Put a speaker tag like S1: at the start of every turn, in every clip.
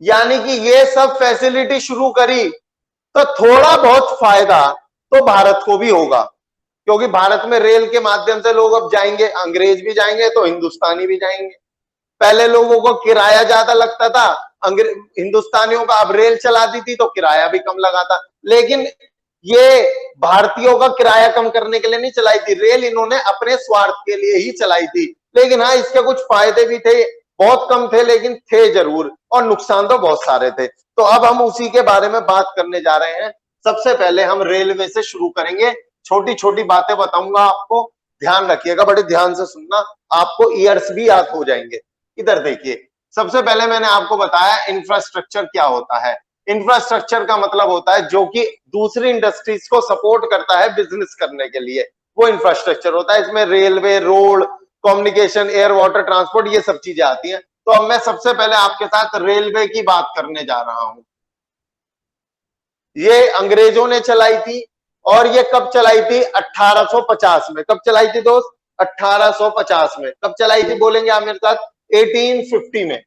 S1: यानी कि ये सब फैसिलिटी शुरू करी तो थोड़ा बहुत फायदा तो भारत को भी होगा, क्योंकि भारत में रेल के माध्यम से लोग अब जाएंगे, अंग्रेज भी जाएंगे तो हिंदुस्तानी भी जाएंगे। पहले लोगों को किराया ज्यादा लगता था, हिंदुस्तानियों का, अब रेल चला दी थी तो किराया भी कम लगा था। लेकिन ये भारतीयों का किराया कम करने के लिए नहीं चलाई थी रेल, इन्होंने अपने स्वार्थ के लिए ही चलाई थी। लेकिन हाँ, इसके कुछ फायदे भी थे, बहुत कम थे लेकिन थे जरूर, और नुकसान तो बहुत सारे थे। तो अब हम उसी के बारे में बात करने जा रहे हैं। सबसे पहले हम रेलवे से शुरू करेंगे, छोटी छोटी बातें बताऊंगा आपको, ध्यान रखिएगा, बड़े ध्यान से सुनना, आपको ईयर्स भी याद हो जाएंगे। इधर देखिए, सबसे पहले मैंने आपको बताया इंफ्रास्ट्रक्चर क्या होता है। इंफ्रास्ट्रक्चर का मतलब होता है जो कि दूसरी इंडस्ट्रीज को सपोर्ट करता है बिजनेस करने के लिए, वो इंफ्रास्ट्रक्चर होता है। इसमें railway, road, communication, air, water transport, ये सब चीजें आती हैं। तो अब मैं सबसे पहले आपके साथ रेलवे की बात करने जा रहा हूं। ये अंग्रेजों ने चलाई थी, और ये कब चलाई थी? 1850 में। कब चलाई थी दोस्त? 1850 में। कब चलाई थी बोलेंगे आप मेरे साथ? 1850 में।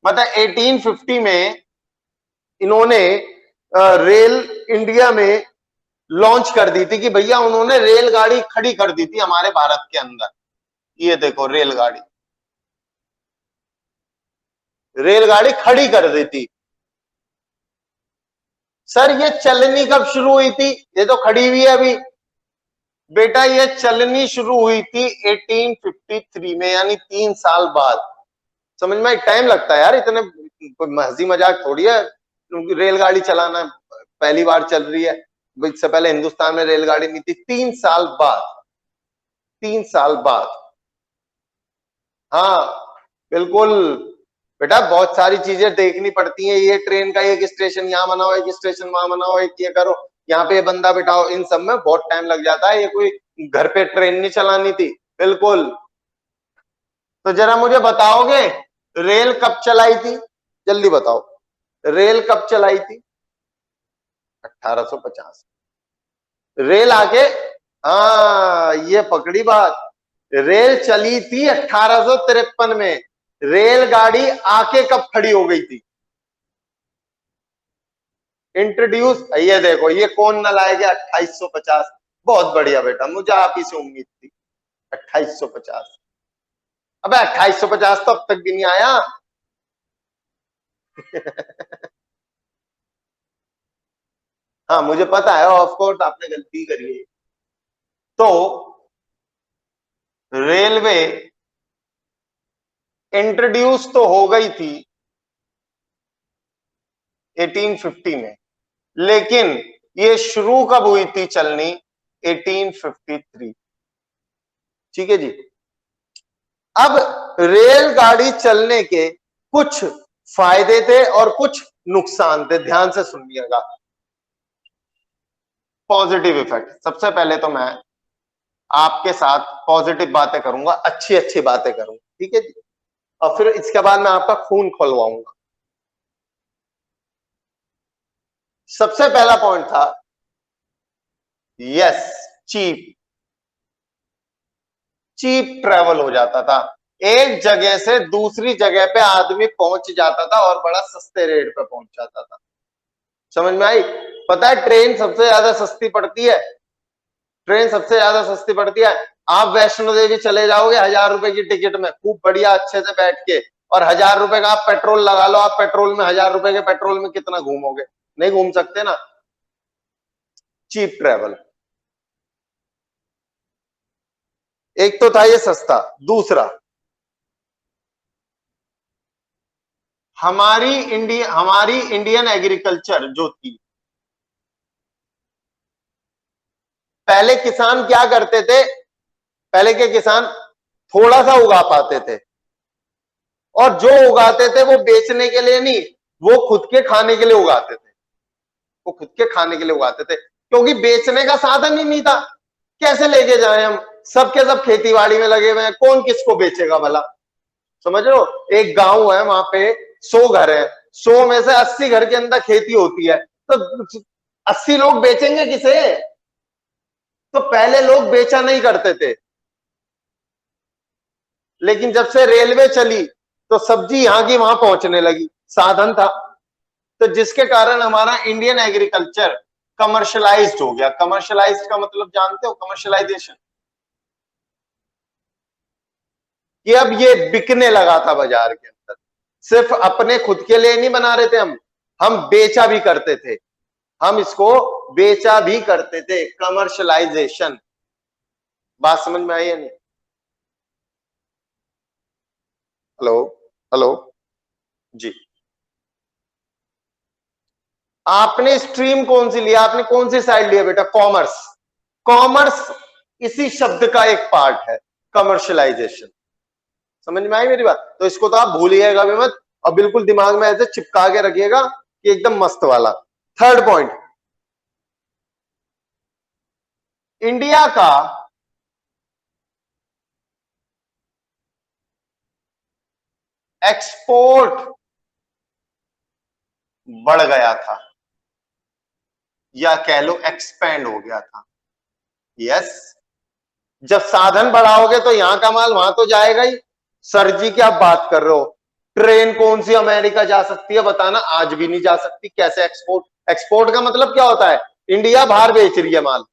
S1: मतलब 1850 में इन्होंने रेल इंडिया में लॉन्च कर दी थी, कि भैया उन्होंने रेलगाड़ी खड़ी कर दी थी हमारे भारत के अंदर। ये देखो रेलगाड़ी, रेलगाड़ी खड़ी कर दी थी। सर ये चलनी कब शुरू हुई थी? ये तो खड़ी हुई है अभी। बेटा ये चलनी शुरू हुई थी 1853 में, यानी 3 साल बाद। समझ में? टाइम लगता है यार, इतने हंसी मजाक थोड़ी है। रेलगाड़ी चलाना पहली बार चल रही है, इससे पहले हिंदुस्तान में रेलगाड़ी नहीं थी। 3 साल बाद, 3 साल बाद। हाँ बिल्कुल बेटा, बहुत सारी चीजें देखनी पड़ती हैं। ये ट्रेन का एक स्टेशन यहाँ बनाओ, एक स्टेशन वहां बनाओ, एक ये करो, यहाँ पे बंदा बिठाओ, इन सब में बहुत टाइम लग जाता है। ये कोई घर पे ट्रेन नहीं चलानी थी। बिल्कुल। तो जरा मुझे बताओगे रेल कब चलाई थी? जल्दी बताओ, रेल कब चलाई थी? 1850। रेल आके, हाँ ये पकड़ी बात, रेल चली थी 1853 में। रेलगाड़ी आके कब खड़ी हो गई थी? इंट्रोड्यूस, ये देखो ये कौन न लाएगा? 2850। बहुत बढ़िया बेटा, मुझे आप ही से उम्मीद थी। 2850। अबे 2850 तो अब तक भी नहीं आया। हाँ मुझे पता है, ऑफ कोर्स आपने गलती करी है। तो रेलवे इंट्रोड्यूस तो हो गई थी 1850 में, लेकिन ये शुरू कब हुई थी चलनी? 1853। ठीक है जी। अब रेलगाड़ी चलने के कुछ फायदे थे और कुछ नुकसान थे, ध्यान से सुनिएगा। पॉजिटिव इफेक्ट, सबसे पहले तो मैं आपके साथ पॉजिटिव बातें करूंगा, अच्छी अच्छी बातें करूंगा, ठीक है जी, और फिर इसके बाद मैं आपका खून खोलवाऊंगा। सबसे पहला पॉइंट था, यस, चीप। चीप ट्रेवल हो जाता था, एक जगह से दूसरी जगह पे आदमी पहुंच जाता था और बड़ा सस्ते रेट पे पहुंच जाता था। समझ में आई? पता है ट्रेन सबसे ज्यादा सस्ती पड़ती है, ट्रेन सबसे ज्यादा सस्ती पड़ती है। आप वैष्णो देवी चले जाओगे 1000 रुपए की टिकट में, खूब बढ़िया अच्छे से बैठ के, और 1000 रुपए का आप पेट्रोल लगा लो। आप पेट्रोल में 1000 रुपए के पेट्रोल में कितना घूमोगे? नहीं घूम सकते ना। चीप ट्रेवल, एक तो था ये सस्ता। दूसरा, हमारी इंडियन एग्रीकल्चर जो थी, पहले किसान क्या करते थे? पहले के किसान थोड़ा सा उगा पाते थे, और जो उगाते थे वो बेचने के लिए नहीं, वो खुद के खाने के लिए उगाते थे। वो खुद के खाने के लिए उगाते थे, क्योंकि बेचने का साधन ही नहीं था। कैसे लेके जाए हम? सबके सब खेती बाड़ी में लगे हुए हैं, कौन किसको बेचेगा भला? समझ लो, एक गांव है, वहां पे 100 घर है, 100 में से 80 घर के अंदर खेती होती है, तो 80 लोग बेचेंगे किसे? तो पहले लोग बेचा नहीं करते थे। लेकिन जब से रेलवे चली तो सब्जी यहां की वहां पहुंचने लगी, साधन था। तो जिसके कारण हमारा इंडियन एग्रीकल्चर कमर्शलाइज्ड हो गया। कमर्शलाइज्ड का मतलब जानते हो, कमर्शलाइजेशन, कि अब ये बिकने लगा था बाजार के अंदर। सिर्फ अपने खुद के लिए नहीं बना रहे थे हम बेचा भी करते थे, हम इसको बेचा भी करते थे। कमर्शलाइजेशन, बात समझ में आई है नहीं? हेलो, हेलो जी। आपने स्ट्रीम कौन सी लिया, आपने कौन सी साइड लिया बेटा? कॉमर्स। कॉमर्स इसी शब्द का एक पार्ट है, कमर्शलाइजेशन। समझ में आई मेरी बात? तो इसको तो आप भूलिएगा भी मत, और बिल्कुल दिमाग में ऐसे चिपका के रखिएगा कि एकदम मस्त वाला। थर्ड पॉइंट, इंडिया का एक्सपोर्ट बढ़ गया था, या कह लो एक्सपेंड हो गया था। यस, जब साधन बढ़ाओगे तो यहां का माल वहां तो जाएगा ही। सर जी क्या बात कर रहे हो? ट्रेन कौन सी अमेरिका जा सकती है बताना? आज भी नहीं जा सकती। कैसे एक्सपोर्ट? एक्सपोर्ट का मतलब क्या होता है? इंडिया बाहर बेच रही है माल,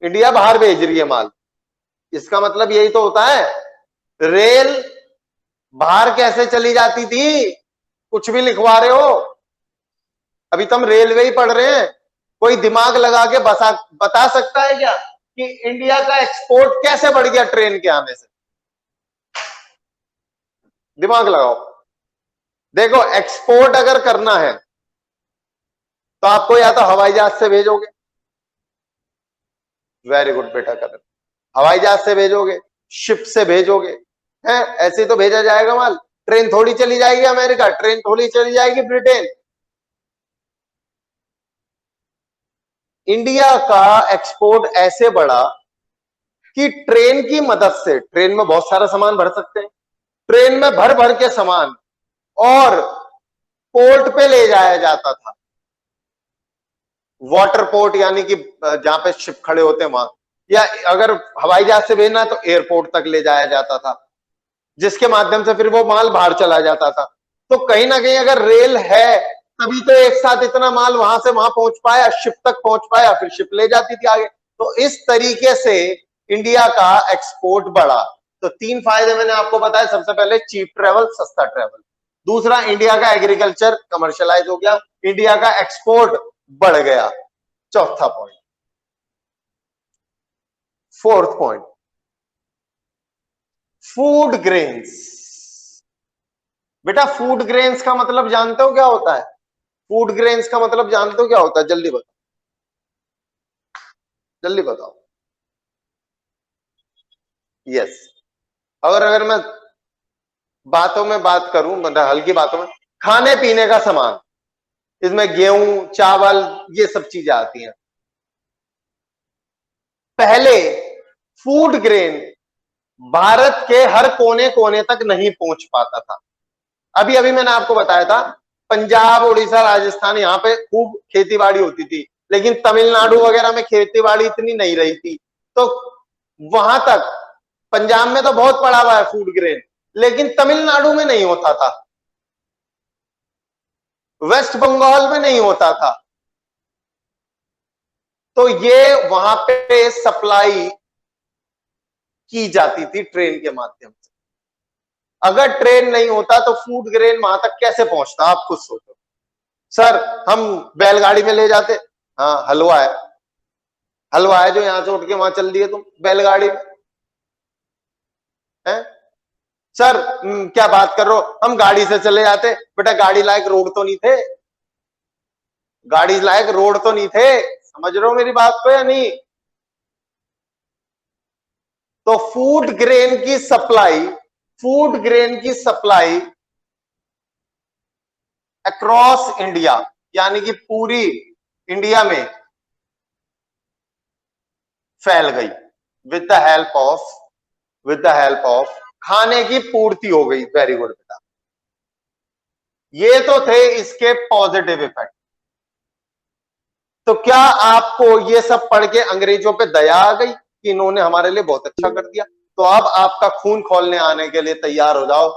S1: इंडिया बाहर भेज रही है माल। इसका मतलब यही तो होता है। रेल बाहर कैसे चली जाती थी? कुछ भी लिखवा रहे हो, अभी तो हम रेलवे ही पढ़ रहे हैं। कोई दिमाग लगा के बता सकता है क्या कि इंडिया का एक्सपोर्ट कैसे बढ़ गया ट्रेन के आने से? दिमाग लगाओ। देखो, एक्सपोर्ट अगर करना है तो आपको या तो हवाई जहाज से भेजोगे, वेरी गुड बेटा कर, हवाई जहाज से भेजोगे, शिप से भेजोगे, है ऐसे तो भेजा जाएगा माल। ट्रेन थोड़ी चली जाएगी अमेरिका, ट्रेन थोड़ी चली जाएगी ब्रिटेन। इंडिया का एक्सपोर्ट ऐसे बढ़ा कि ट्रेन की मदद से, ट्रेन में बहुत सारा सामान भर सकते हैं, ट्रेन में भर भर के सामान और पोर्ट पे ले जाया जाता था। वाटर पोर्ट यानी कि जहां पे शिप खड़े होते हैं वहां, या अगर हवाई जहाज से भेजना है तो एयरपोर्ट तक ले जाया जाता था, जिसके माध्यम से फिर वो माल बाहर चला जाता था। तो कहीं ना कहीं अगर रेल है तभी तो एक साथ इतना माल वहां से वहां पहुंच पाया, शिप तक पहुंच पाया, फिर शिप ले जाती थी आगे। तो इस तरीके से इंडिया का एक्सपोर्ट बढ़ा। तो तीन फायदे मैंने आपको बताया। सबसे पहले चीप ट्रेवल, सस्ता ट्रेवल। दूसरा, इंडिया का एग्रीकल्चर कमर्शलाइज हो गया, इंडिया का एक्सपोर्ट बढ़ गया। चौथा point, fourth point, food grains. बेटा फूड ग्रेन्स का मतलब जानते हो क्या होता है? फूड ग्रेन्स का मतलब जानते हो क्या होता है? जल्दी बताओ, जल्दी बताओ। यस, अगर अगर मैं बातों में बात करूं, मतलब हल्की बातों में, खाने पीने का सामान, इसमें गेहूं, चावल, ये सब चीजें आती हैं। पहले फूड ग्रेन भारत के हर कोने कोने तक नहीं पहुंच पाता था। अभी अभी मैंने आपको बताया था, पंजाब, उड़ीसा, राजस्थान, यहां पे खूब खेती बाड़ी होती थी, लेकिन तमिलनाडु वगैरह में खेती बाड़ी इतनी नहीं रही थी। तो वहां तक, पंजाब में तो बहुत पड़ा हुआ है फूड ग्रेन, लेकिन तमिलनाडु में नहीं होता था, वेस्ट बंगाल में नहीं होता था। तो ये वहां पे सप्लाई की जाती थी ट्रेन के माध्यम से। अगर ट्रेन नहीं होता तो फूड ग्रेन वहां तक कैसे पहुंचता, आप खुद सोचो। सर हम बैलगाड़ी में ले जाते, हाँ हलवा है, हलवा है जो यहां से उठ के वहां चल दिए तुम बैलगाड़ी में, है? सर क्या बात कर रहे हो, हम गाड़ी से चले जाते। बेटा गाड़ी लायक रोड तो नहीं थे, गाड़ी लायक रोड तो नहीं थे। समझ रहे हो मेरी बात को या नहीं? तो फूड ग्रेन की सप्लाई, फूड ग्रेन की सप्लाई अक्रॉस इंडिया, यानी कि पूरी इंडिया में फैल गई, with the help of, with the help of खाने की पूर्ति हो गई। वेरी गुड बेटा, ये तो थे इसके पॉजिटिव इफेक्ट। तो क्या आपको ये सब पढ़ के अंग्रेजों पे दया आ गई कि इन्होंने हमारे लिए बहुत अच्छा कर दिया? तो अब आपका खून खोलने आने के लिए तैयार हो जाओ।